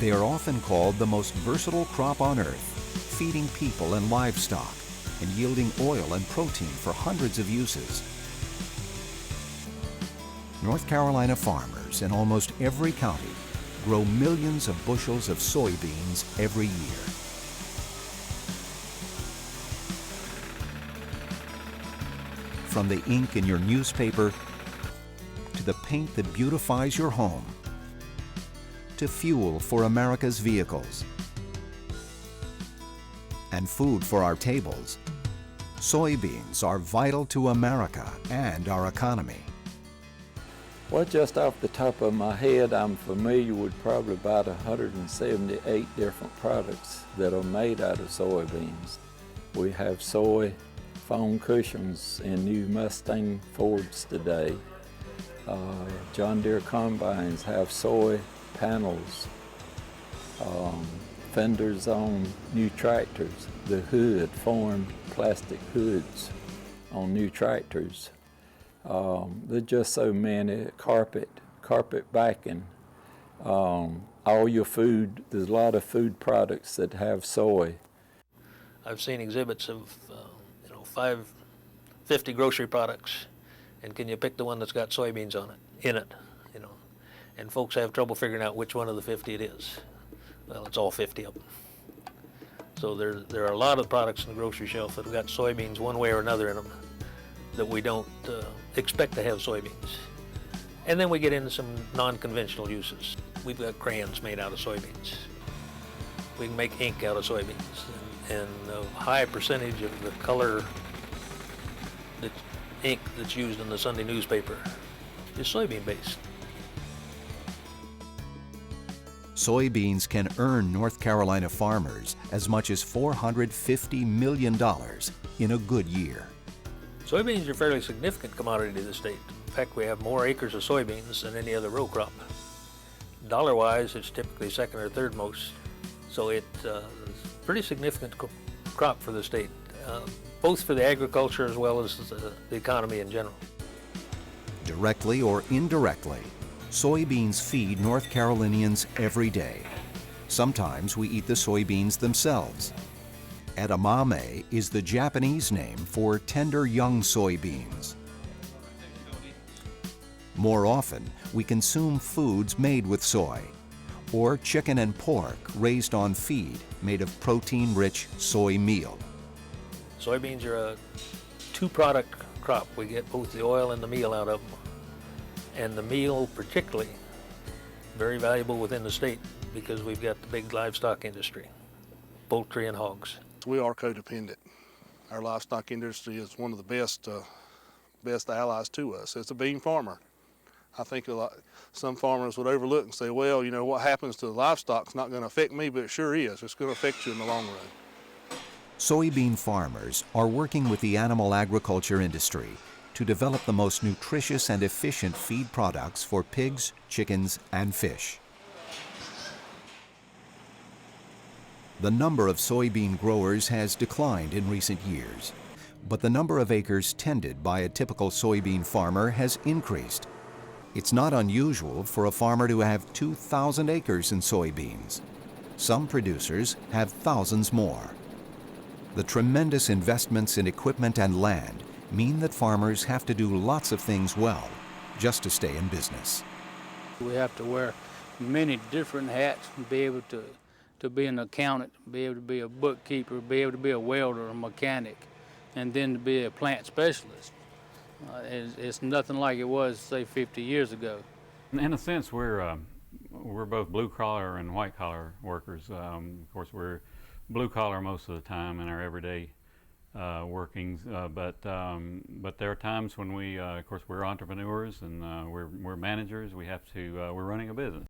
They are often called the most versatile crop on earth, feeding people and livestock and yielding oil and protein for hundreds of uses. North Carolina farmers in almost every county grow millions of bushels of soybeans every year. From the ink in your newspaper to the paint that beautifies your home, to fuel for America's vehicles and food for our tables, soybeans are vital to America and our economy. Well, just off the top of my head, I'm familiar with probably about 178 different products that are made out of soybeans. We have soy foam cushions in new Mustang Fords today. John Deere combines have soy panels, fenders on new tractors, the hood formed plastic hoods on new tractors. There's just so many, carpet backing, all your food, there's a lot of food products that have soy. I've seen exhibits of 50 grocery products, and can you pick the one that's got soybeans in it, and folks have trouble figuring out which one of the 50 it is. Well, it's all 50 of them. So there are a lot of products in the grocery shelf that have got soybeans one way or another in them that we don't expect to have soybeans. And then we get into some non-conventional uses. We've got crayons made out of soybeans. We can make ink out of soybeans, and a high percentage of the color ink that's used in the Sunday newspaper is soybean based. Soybeans can earn North Carolina farmers as much as $450 million in a good year. Soybeans are a fairly significant commodity to the state. In fact, we have more acres of soybeans than any other row crop. Dollar-wise, it's typically second or third most, so it's a pretty significant crop for the state, both for the agriculture as well as the economy in general. Directly or indirectly, soybeans feed North Carolinians every day. Sometimes we eat the soybeans themselves. Edamame is the Japanese name for tender young soybeans. More often, we consume foods made with soy, or chicken and pork raised on feed made of protein-rich soy meal. Soybeans are a two-product crop. We get both the oil and the meal out of them. And the meal particularly, very valuable within the state because we've got the big livestock industry, poultry and hogs. We are codependent. Our livestock industry is one of the best allies to us. It's a bean farmer. I think some farmers would overlook and say, well, what happens to the livestock's not going to affect me, but it sure is. It's going to affect you in the long run. Soybean farmers are working with the animal agriculture industry to develop the most nutritious and efficient feed products for pigs, chickens, and fish. The number of soybean growers has declined in recent years, but the number of acres tended by a typical soybean farmer has increased. It's not unusual for a farmer to have 2,000 acres in soybeans. Some producers have thousands more. The tremendous investments in equipment and land mean that farmers have to do lots of things well just to stay in business. We have to wear many different hats and be able to be an accountant, be able to be a bookkeeper, be able to be a welder, a mechanic, and then to be a plant specialist. It's nothing like it was, say, 50 years ago. In a sense, we're both blue-collar and white-collar workers. Of course, we're blue-collar most of the time in our everyday workings, but there are times when of course, we're entrepreneurs and we're managers. We're running a business.